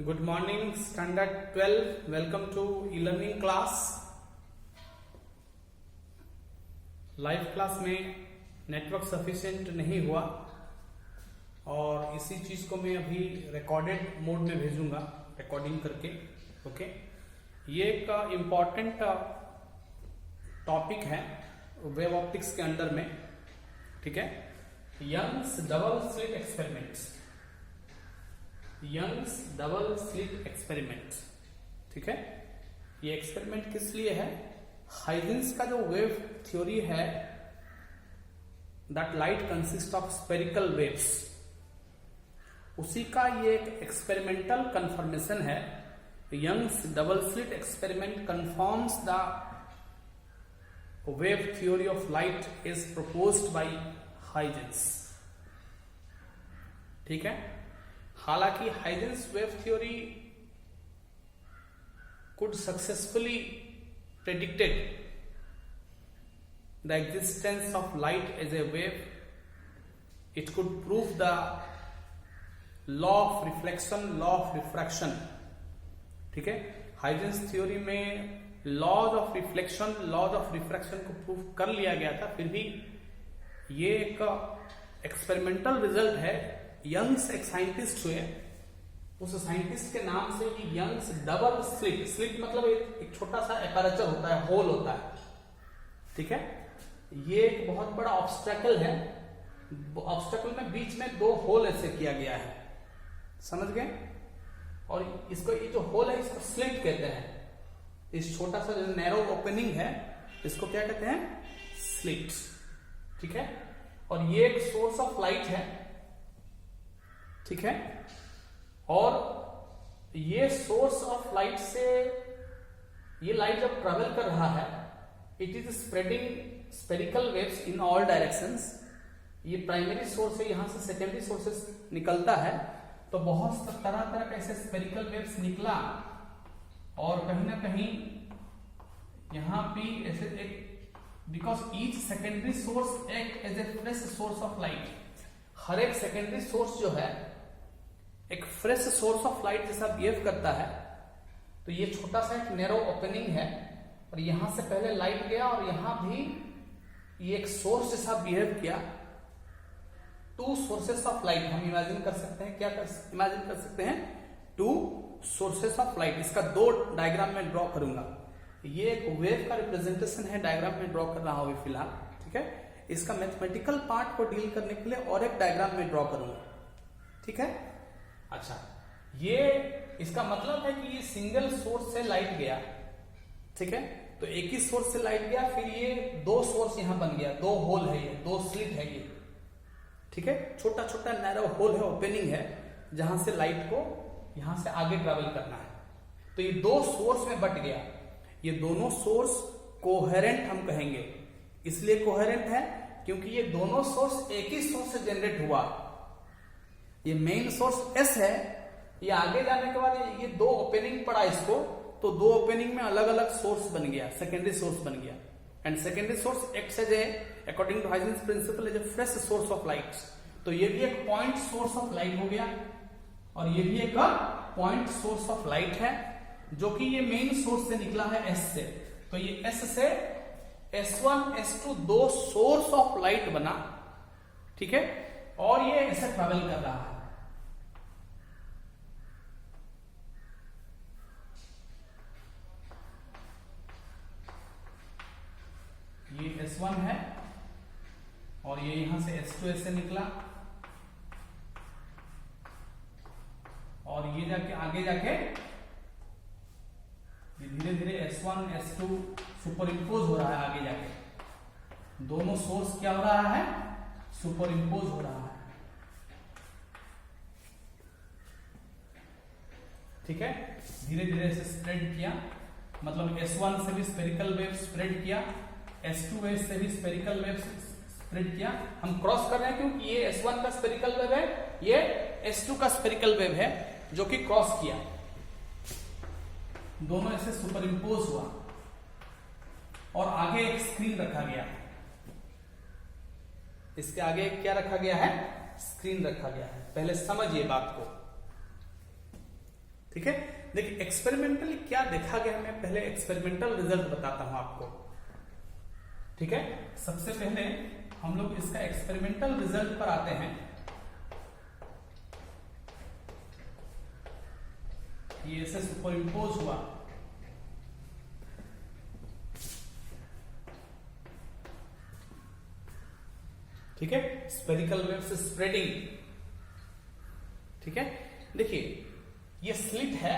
Good morning, standard 12. Welcome to e-learning class. Live class में network sufficient नहीं हुआ और इसी चीज को मैं अभी रिकॉर्डेड मोड में भेजूंगा, रिकॉर्डिंग करके. ओके, ये एक इम्पॉर्टेंट टॉपिक है वेब ऑप्टिक्स के अंडर में. ठीक है, Young's double slit experiments. Young's double slit experiment. ठीक है, ये एक्सपेरिमेंट किस लिए है? हाइजेंस का जो वेव थ्योरी है, that light consist of spherical waves, उसी का ये एक एक्सपेरिमेंटल कंफर्मेशन है. Young's double slit experiment confirms the wave theory of light is proposed by Huygens. ठीक है, हालांकि Huygens wave theory could successfully predicted the existence of light as a wave. It could prove the law of reflection, law of refraction. ठीक है, Huygens theory में laws of reflection, laws of refraction को prove कर लिया गया था. फिर भी ये एक एक्सपेरिमेंटल रिजल्ट है. यंग्स एक साइंटिस्ट हुए, उस साइंटिस्ट के नाम से ही यंग्स डबल स्लिट, स्लिट मतलब एक छोटा सा एपरेचर होता है, होल होता है. ठीक है, ये एक बहुत बड़ा ऑब्स्टेकल है. ऑब्स्टेकल में बीच में दो होल ऐसे किया गया है, समझ गए? और इसको, ये जो होल है इसको स्लिट कहते हैं. इस छोटा सा जो नैरो ओपनिंग है इसको क्या कहते हैं? स्लिट. ठीक है, और ये एक सोर्स ऑफ लाइट है. ठीक है, और ये सोर्स ऑफ लाइट से, ये लाइट जब ट्रेवल कर रहा है, it is spreading spherical waves in all directions. ये प्राइमरी सोर्स है, यहां से सेकेंडरी सोर्सेस निकलता है, तो बहुत तरह तरह के ऐसे स्पेरिकल वेव्स निकला और कहीं ना कहीं यहां भी ऐसे एक, because each secondary source act as a fresh source of light. हर एक सेकेंडरी सोर्स जो है एक फ्रेश सोर्स ऑफ लाइट जैसा बिहेव करता है. तो ये छोटा सा एक नैरो ओपनिंग है और यहां से पहले लाइट गया और यहां भी ये एक सोर्स जैसा बिहेव किया. टू सोर्सेस ऑफ लाइट हम इमेजिन कर सकते हैं. क्या इमेजिन कर सकते हैं? To sources of light. इसका दो डायग्राम में ड्रॉ करूंगा. ये एक वेव का रिप्रेजेंटेशन है, डायग्राम में ड्रॉ कर रहा हूं अभी फिलहाल. ठीक है, इसका मैथमेटिकल पार्ट को डील करने के लिए और एक डायग्राम में ड्रॉ करूंगा. ठीक है, अच्छा, ये इसका मतलब है कि ये सिंगल सोर्स से लाइट गया. ठीक है, तो एक ही सोर्स से लाइट गया, फिर ये दो सोर्स यहां बन गया, दो होल है, ये दो स्लिट है ये. ठीक है, छोटा छोटा नैरो होल है, ओपनिंग है, जहां से लाइट को यहां से आगे ट्रेवल करना है. तो ये दो सोर्स में बट गया. ये दोनों सोर्स कोहेरेंट हम कहेंगे. इसलिए कोहेरेंट है क्योंकि ये दोनों सोर्स एक ही सोर्स से जनरेट हुआ. ये मेन सोर्स एस है, ये आगे जाने के बाद ये दो ओपनिंग पड़ा इसको, तो दो ओपनिंग में अलग अलग सोर्स बन गया, सेकेंडरी सोर्स बन गया. And secondary source acts as a, according to Huygens principle, as a fresh source of light. तो ये भी एक पॉइंट सोर्स ऑफ लाइट हो गया और ये भी एक पॉइंट सोर्स ऑफ लाइट है, जो कि ये मेन सोर्स से निकला है एस से. तो ये एस से S1 S2 दो सोर्स ऑफ लाइट बना. ठीक है, और ये ऐसे ट्रेवल कर रहा है. ये S1 है और ये यहां से S2 ऐसे निकला और ये जाके आगे जाके ये धीरे धीरे S1 S2 सुपर इम्पोज हो रहा है. आगे जाके दोनों सोर्स क्या हो रहा है? सुपर इम्पोज हो रहा है. ठीक है, धीरे धीरे से स्प्रेड किया, मतलब S1 से भी स्पेरिकल वेव स्प्रेड किया, S2 से भी स्पेरिकल वेव स्प्रेड किया. हम क्रॉस कर रहे हैं क्योंकि ये S1 का स्पेरिकल वेव है, ये S2 का स्पेरिकल वेव है, जो कि क्रॉस किया. दोनों ऐसे सुपर इम्पोज हुआ और आगे एक स्क्रीन रखा गया. इसके आगे क्या रखा गया है? स्क्रीन रखा गया है. पहले समझिए बात को. ठीक है, देखिए एक्सपेरिमेंटली क्या देखा गया, मैं पहले एक्सपेरिमेंटल रिजल्ट बताता हूं आपको। ठीक है, सबसे पहले हम लोग इसका एक्सपेरिमेंटल रिजल्ट पर आते हैं। ये ऐसे सुपर इम्पोज हुआ, ठीक है, स्फेरिकल वेव्स स्प्रेडिंग। ठीक है, देखिए ये स्लिट है,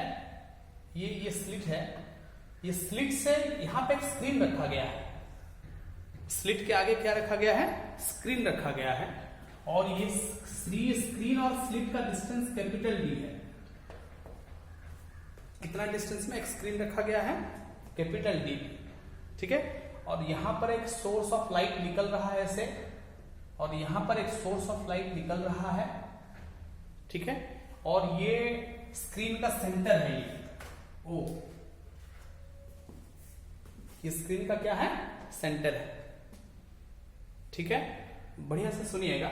ये स्लिट है, ये स्लिट से यहां पे एक स्क्रीन रखा गया है। स्लिट के आगे क्या रखा गया है, स्क्रीन रखा गया है, और ये स्क्रीन और स्लिट का डिस्टेंस कैपिटल डी है। कितना डिस्टेंस में एक स्क्रीन रखा गया है, कैपिटल डी। ठीक है, और यहां पर एक सोर्स ऑफ लाइट निकल रहा है ऐसे, और यहां पर एक सोर्स ऑफ लाइट निकल रहा है। ठीक है, और ये स्क्रीन का सेंटर है, ये ओ, ये स्क्रीन का क्या है, सेंटर है। ठीक है, बढ़िया से सुनिएगा,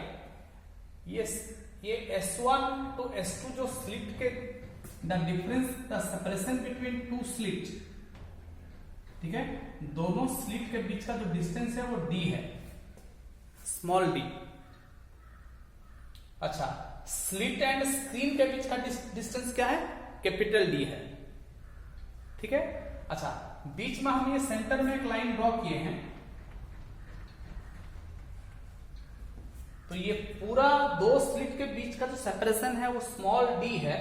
ये S1 to S2 जो स्लिट के the difference the separation between two slit, ठीक है, दोनों स्लिट के बीच का जो डिस्टेंस है वो D है, स्मॉल d। अच्छा, स्लिट एंड स्क्रीन के बीच का डिस्टेंस क्या है, कैपिटल D है। ठीक है, अच्छा, बीच में हम ये सेंटर में एक लाइन ड्रॉ किए हैं, तो ये पूरा दो स्लिट के बीच का जो सेपरेशन है वो स्मॉल d है,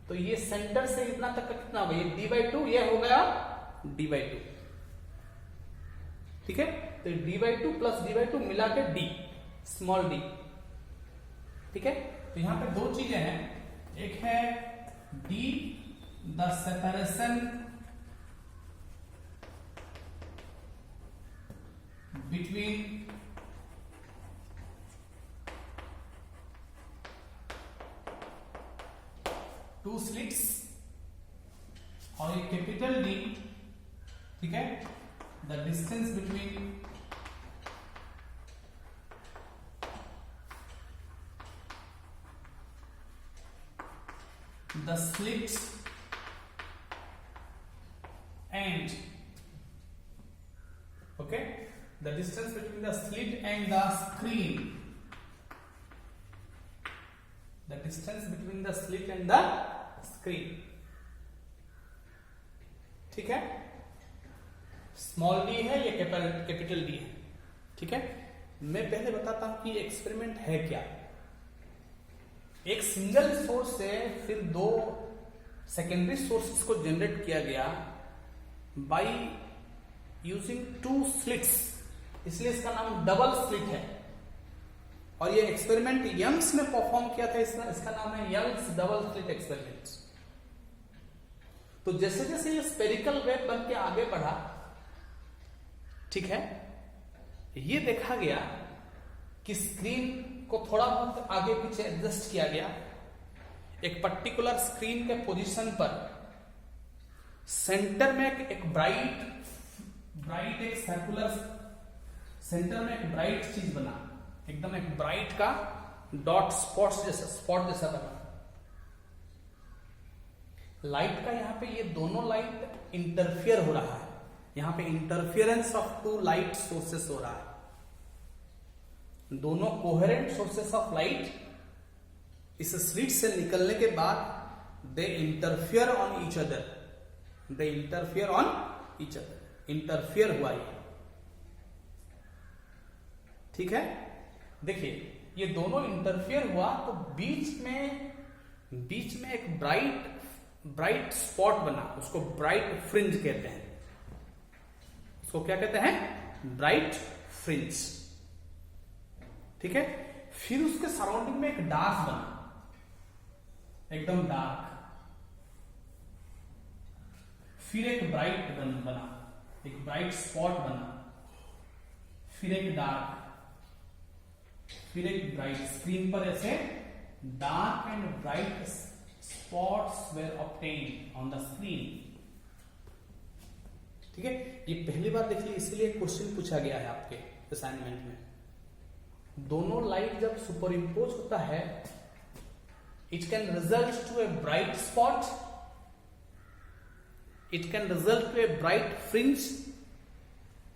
तो ये सेंटर से इतना तक का कितना होगा, ये d/2, ये हो गया d/2। ठीक है, तो d/2 प्लस d/2 मिला के d, स्मॉल d। ठीक है, तो यहां पे दो चीजें हैं, एक है d the separation between two slits, और ये कैपिटल D, ठीक है, the distance between the slits and, okay, the distance between the slit and the screen, the distance between the slit and the screen। ठीक है, small d है, ये capital D है। ठीक है, मैं पहले बताता हूं कि एक्सपेरिमेंट है क्या। एक सिंगल सोर्स से फिर दो सेकेंडरी सोर्सेस को जनरेट किया गया बाय यूजिंग टू स्लिट्स, इसलिए इसका नाम डबल स्लिट है। और ये एक्सपेरिमेंट यंग्स में परफॉर्म किया था, इसका नाम है यंग्स डबल स्लिट एक्सपेरिमेंट। तो जैसे जैसे ये स्फेरिकल वेव बन के आगे बढ़ा, ठीक है, ये देखा गया कि स्क्रीन को थोड़ा बहुत आगे पीछे एडजस्ट किया गया। एक पर्टिकुलर स्क्रीन के पोजीशन पर सेंटर में एक ब्राइट एक सर्कुलर, सेंटर में एक ब्राइट चीज बना, एकदम एक ब्राइट का डॉट स्पॉट जैसा बना। लाइट का यहां पे ये दोनों लाइट इंटरफियर हो रहा है, यहां पे interference of two light sources हो रहा है। दोनों कोहेरेंट सोर्सेस ऑफ लाइट इस स्लिट से निकलने के बाद they interfere on each other, they interfere on each other, interfere हुआ ये। ठीक है, देखिए ये दोनों इंटरफियर हुआ, तो बीच में एक ब्राइट स्पॉट बना, उसको ब्राइट फ्रिंज कहते हैं। उसको क्या कहते हैं, ब्राइट फ्रिंज। ठीक है, फिर उसके सराउंडिंग में एक डार्क बना, एकदम डार्क, फिर एक ब्राइट बना, एक ब्राइट स्पॉट बना, फिर एक डार्क, फिर एक ब्राइट। स्क्रीन पर ऐसे dark and bright spots were obtained on the screen. ठीक है, ये पहली बार देख ली, इसीलिए क्वेश्चन पूछा गया है आपके असाइनमेंट में। दोनों लाइट जब सुपर इम्पोज होता है It can result to a bright spot. It can result to a bright fringe.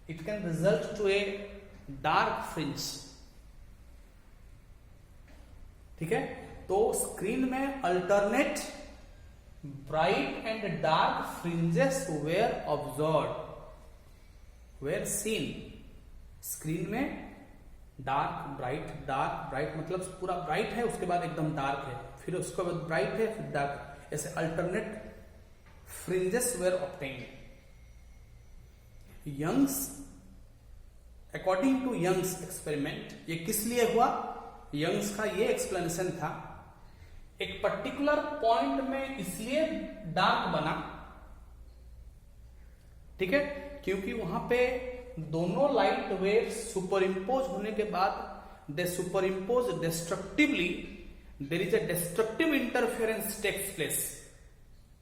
It can result to a dark fringe. ठीक है, तो स्क्रीन में alternate bright and dark fringes were observe, were seen. Screen में dark bright मतलब पूरा bright है, उसके बाद एकदम डार्क है, फिर उसके बाद ब्राइट है, फिर डार्क, ऐसे alternate fringes were obtained. Young's, according to Young's experiment, ये किस लिए हुआ? यंग्स का ये एक्सप्लेनेशन था, एक पर्टिकुलर पॉइंट में इसलिए डार्क बना, ठीक है, क्योंकि वहां पे दोनों लाइट वेव सुपर इम्पोज होने के बाद they superimpose destructively, there is a destructive interference takes place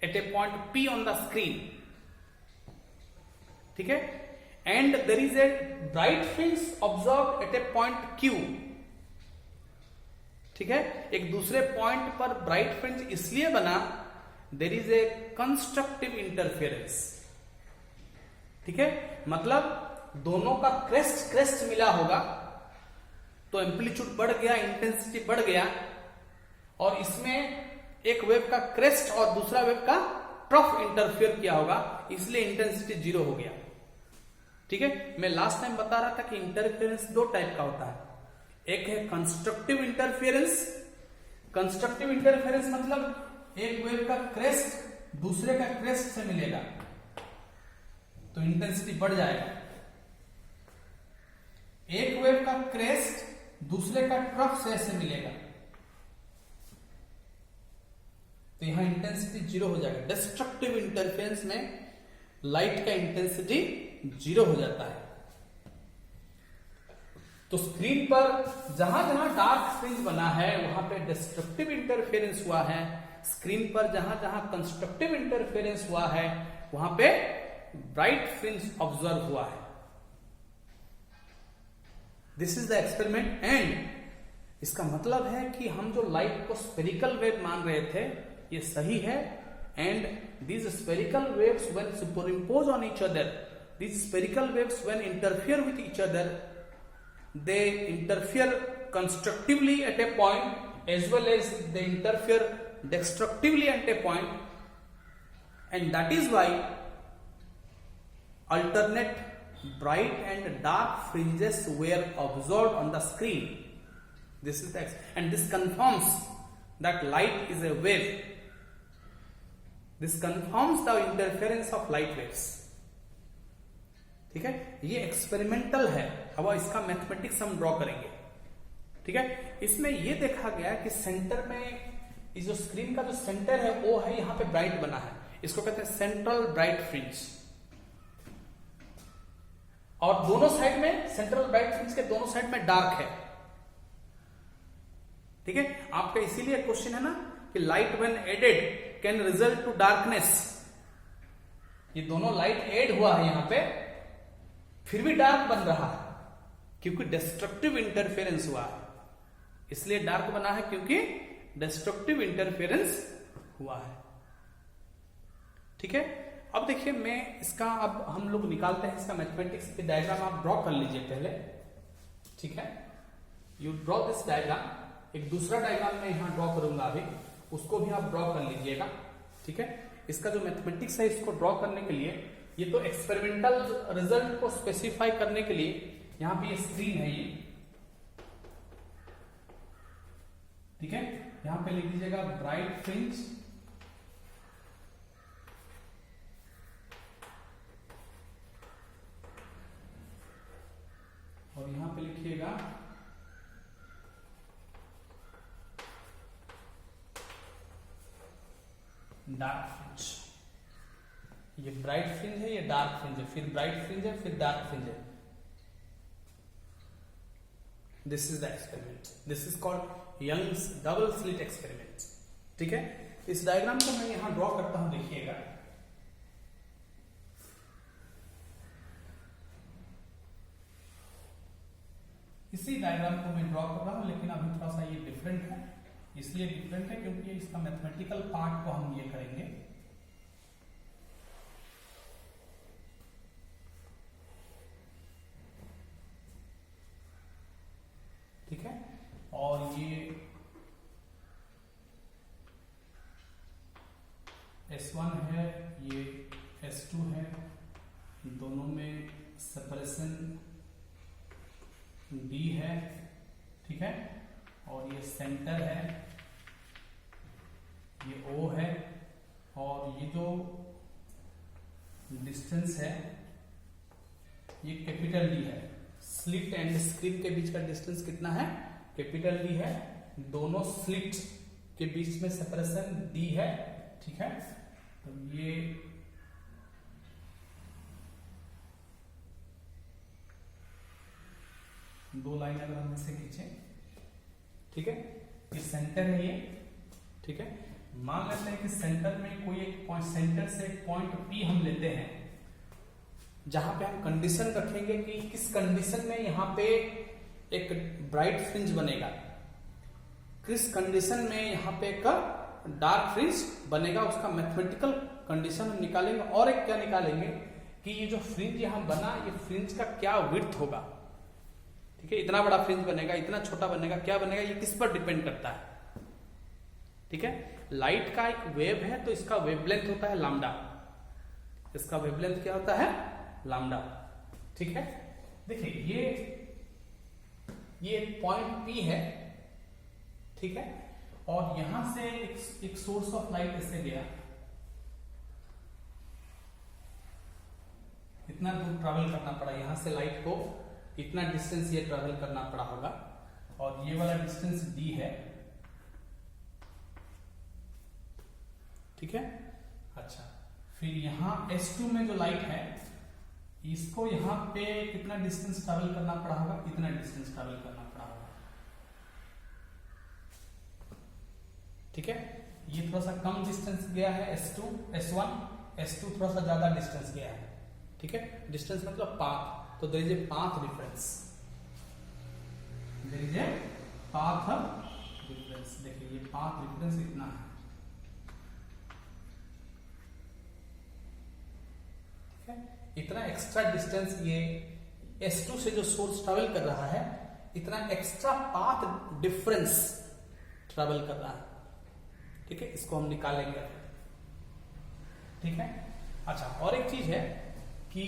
at a point P on the screen, ठीक है, and there is a bright fringe observe at a point Q, ठीक है। एक दूसरे point पर ब्राइट फ्रिंज इसलिए बना, there is a constructive interference, ठीक है, मतलब दोनों का क्रेस्ट मिला होगा तो एम्पलीट्यूड बढ़ गया, इंटेंसिटी बढ़ गया, और इसमें एक वेव का क्रेस्ट और दूसरा वेव का ट्रफ इंटरफेयर किया होगा, इसलिए इंटेंसिटी 0 हो गया, ठीक है। मैं लास्ट टाइम बता रहा था कि इंटरफेरेंस दो टाइप का होता है, एक है कंस्ट्रक्टिव इंटरफेरेंस। कंस्ट्रक्टिव इंटरफेरेंस मतलब एक वेव का क्रेस्ट दूसरे का क्रेस्ट से मिलेगा तो इंटेंसिटी बढ़ जाएगा, एक वेव का क्रेस्ट दूसरे का ट्रफ से ऐसे मिलेगा तो यहां इंटेंसिटी 0 हो जाएगा। डिस्ट्रक्टिव इंटरफेरेंस में लाइट का इंटेंसिटी 0 हो जाता है। तो स्क्रीन पर जहां जहां डार्क फ्रिंज बना है वहां पे डिस्ट्रक्टिव इंटरफेरेंस हुआ है, स्क्रीन पर जहां जहां कंस्ट्रक्टिव इंटरफेरेंस हुआ है वहां पे ब्राइट फ्रिंज ऑब्जर्व हुआ है। This is the experiment and इसका मतलब है कि हम जो लाइट को स्फेरिकल वेव मान रहे थे ये सही है, and these spherical waves when superimposed on each other, these spherical waves when interfere with each other, they interfere constructively at a point as well as they interfere destructively at a point, and that is why alternate bright and dark fringes were observed on the screen. This is the and this confirms that light is a wave. This confirms the interference of light waves. ठीक है, ये experimental है, अब इसका mathematics हम draw करेंगे, ठीक है। इसमें ये देखा गया कि सेंटर में इस जो स्क्रीन का जो सेंटर है वो है, यहां पे ब्राइट बना है, इसको कहते हैं सेंट्रल ब्राइट फ्रिंज, और दोनों साइड में सेंट्रल ब्राइट फ्रिंज के दोनों साइड में डार्क है, ठीक है। आपका इसीलिए क्वेश्चन है ना कि light when added can result to darkness, ये दोनों लाइट एड हुआ है यहां पे फिर भी डार्क बन रहा है क्योंकि डिस्ट्रक्टिव इंटरफेरेंस हुआ है, इसलिए डार्क बना है क्योंकि डिस्ट्रक्टिव इंटरफेरेंस हुआ है, ठीक है। अब देखिए मैं इसका अब हम लोग निकालते हैं इसका मैथमेटिक्स की डायग्राम, आप ड्रॉ कर लीजिए पहले, ठीक है। यू ड्रॉ दिस डायग्राम, एक दूसरा डायग्राम मैं यहां ड्रॉ करूंगा अभी, उसको भी आप ड्रॉ कर लीजिएगा, ठीक है। इसका जो मैथमेटिक्स है इसको ड्रॉ करने के लिए, ये तो एक्सपेरिमेंटल रिजल्ट को स्पेसिफाई करने के लिए यहां पे ये स्क्रीन है ये, ठीक है। यहां पे लिख दीजिएगा ब्राइट फ्रिंज, और यहां पे लिखिएगा डार्क फ्रिंज। ये ब्राइट फ्रिंज है, ये डार्क फ्रिंज है, फिर ब्राइट फ्रिंज है, फिर डार्क फ्रिंज है। This is the experiment, this is called Young's double slit experiment, ठीक है। इस डायग्राम को मैं यहां ड्रॉ करता हूं, देखिएगा। इसी डायग्राम को मैं ड्रॉ कर रहा हूं, लेकिन अभी थोड़ा सा ये डिफरेंट है, इसलिए डिफरेंट है क्योंकि इसका मैथमेटिकल पार्ट को हम ये करेंगे। ठीक है, और ये S1 है, ये S2 है, दोनों में सेपरेशन D है। ठीक है, और ये सेंटर है, ये O है, और ये जो डिस्टेंस है ये कैपिटल D है। स्लिट एंड स्क्रीन के बीच का डिस्टेंस कितना है? कैपिटल D है। दोनों स्लिट के बीच में सेपरेशन D है। ठीक है, तो ये दो लाइन अगर हम इसे खींचे, ठीक है, ये सेंटर है ये। ठीक है, मान लेते हैं कि सेंटर में कोई एक पॉइंट, सेंटर से एक पॉइंट P हम लेते हैं, जहां पे हम कंडीशन रखेंगे कि किस कंडीशन में यहां पे एक ब्राइट फ्रिंज बनेगा, किस कंडीशन में यहां पे एक डार्क फ्रिंज बनेगा, उसका मैथमेटिकल कंडीशन हम निकालेंगे। और एक क्या निकालेंगे कि ये जो फ्रिंज यहां बना, ये फ्रिंज का क्या विड्थ होगा। ठीक है, इतना बड़ा फ्रिंज बनेगा, इतना छोटा बनेगा, क्या बनेगा, ये किस पर डिपेंड करता है। ठीक है, लाइट का एक वेव है तो इसका वेवलेंथ होता है लैम्डा। इसका वेवलेंथ क्या होता है? लैम्डा। ठीक है, देखिए ये एक पॉइंट P है। ठीक है, और यहां से एक सोर्स ऑफ लाइट इससे गया, इतना दूर ट्रैवल करना पड़ा, यहां से लाइट को इतना डिस्टेंस ये ट्रैवल करना पड़ा होगा, और ये वाला डिस्टेंस D है। ठीक है, अच्छा, फिर यहां S2 में जो लाइट है, इसको यहां पे कितना डिस्टेंस ट्रैवल करना पड़ा होगा, कितना डिस्टेंस ट्रैवल करना पड़ा होगा। ठीक है, ये थोड़ा सा कम डिस्टेंस गया है S2, S2 थोड़ा सा ज्यादा डिस्टेंस गया है। ठीक है, डिस्टेंस मतलब पाथ, तो there is a path difference, there is a path difference. देखिए ये पाथ डिफरेंस इतना है। ठीक है, इतना एक्स्ट्रा डिस्टेंस ये S2 से जो सोर्स ट्रैवल कर रहा है, इतना एक्स्ट्रा पाथ डिफरेंस ट्रैवल कर रहा है। ठीक है, इसको हम निकालेंगे। ठीक है, अच्छा, और एक चीज है कि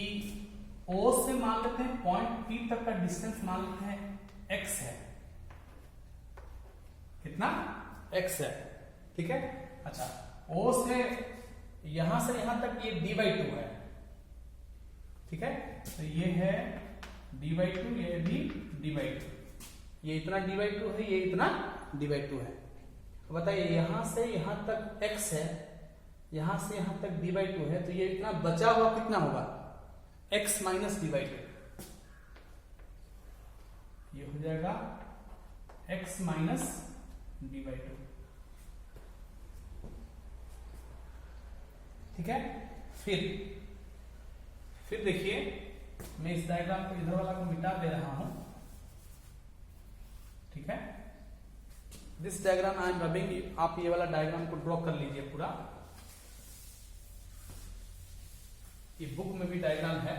O से मान लेते हैं पॉइंट P तक का डिस्टेंस मान लेते हैं x है। कितना? x है। ठीक है, अच्छा, O से यहां तक ये d/2 है। ठीक है, तो ये है d/2, ये भी d/2, ये इतना d/2 है, ये इतना d/2 है। तो बताइए यहां से यहां तक x है, यहां से यहां तक d/2 है, तो ये इतना बचा हुआ कितना होगा? x माइनस d/2, ये हो जाएगा x माइनस d/2। ठीक है, फिर देखिए, मैं इस डायग्राम को इधर वाला को मिटा दे रहा हूं। ठीक है, this diagram I am rubbing, आप ये वाला डायग्राम को ड्रॉ कर लीजिए पूरा। ये बुक में भी डायग्राम है।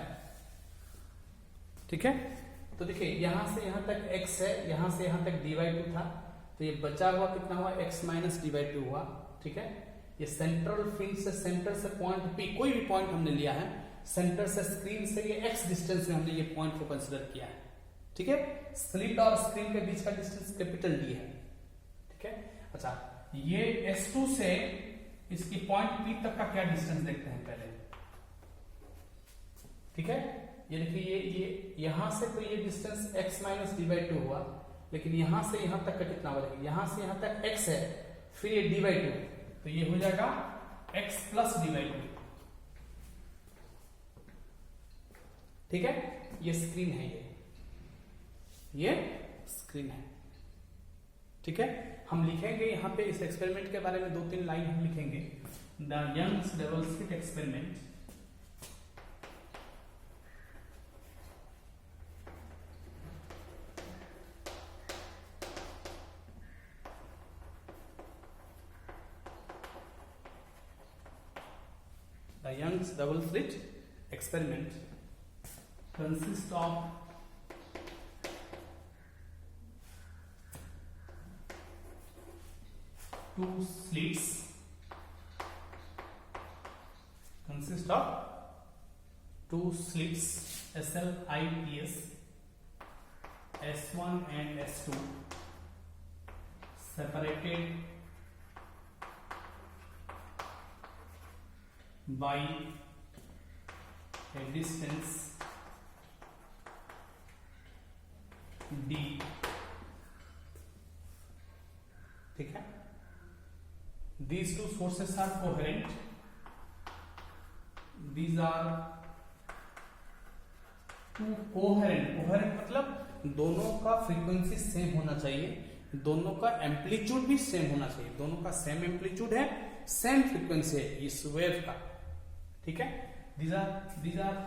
ठीक है, तो देखिए यहां से यहां तक x है, यहां से यहां तक d/2 था, तो ये बचा हुआ कितना हुआ? x माइनस d/2 हुआ। ठीक है, ये सेंट्रल फील्ड से, सेंटर से पॉइंट P, कोई भी पॉइंट हमने लिया है, सेंटर से स्क्रीन से ये x डिस्टेंस में हमने ये पॉइंट को कंसीडर किया है। ठीक है, स्लिट और स्क्रीन के बीच का डिस्टेंस कैपिटल D है। ठीक है, अच्छा, ये S2 से इसकी पॉइंट P तक का क्या डिस्टेंस देखते हैं पहले। ठीक है, ये देखिए ये यहां से तो ये डिस्टेंस x माइनस d/2 हुआ, लेकिन यहां से यहां तक का कितना हुआ? यहां से यहां तक x है, फिर ये d/2, तो ये हो जाएगा x प्लस d/2। ठीक है, ये स्क्रीन है, ये स्क्रीन है। ठीक है, हम लिखेंगे यहां पे इस एक्सपेरिमेंट के बारे में 2-3 लाइन हम लिखेंगे। The Young's double slit experiment, The Young's double slit experiment consists of two slits. Consist of two slits SLITs S1 and S2 separated by a distance D. ठीक है, these two sources are coherent. These are two coherent. Coherent मतलब दोनों का frequency same होना चाहिए, दोनों का amplitude भी सेम होना चाहिए, दोनों का सेम एम्पलीट्यूड है, सेम फ्रीक्वेंसी है इस वेव का. ठीक है, these are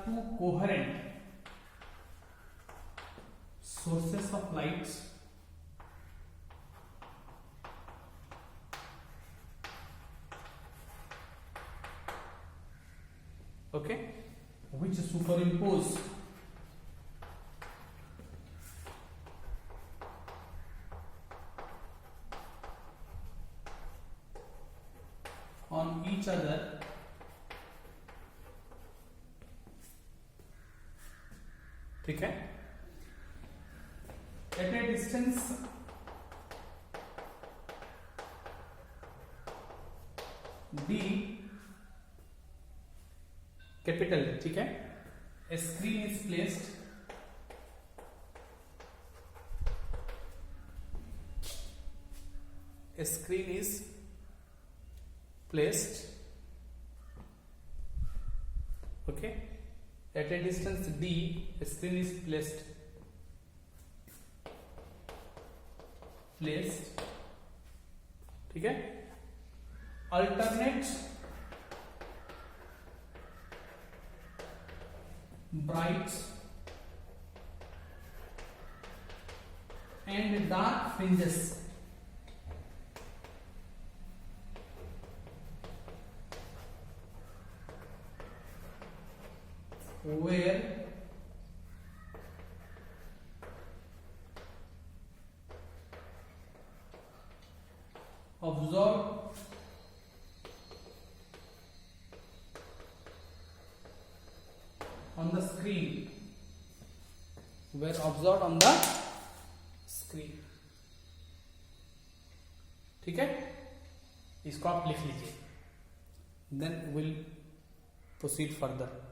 two coherent sources of light okay, which superimpose on each other ठीक है, at a distance D capital. ठीक है, a screen is placed okay, at a distance D a screen is placed ठीक है, alternate bright and dark fringes were observed on the screen. ठीक है, इसको आप लिख लीजिए. Then will proceed further.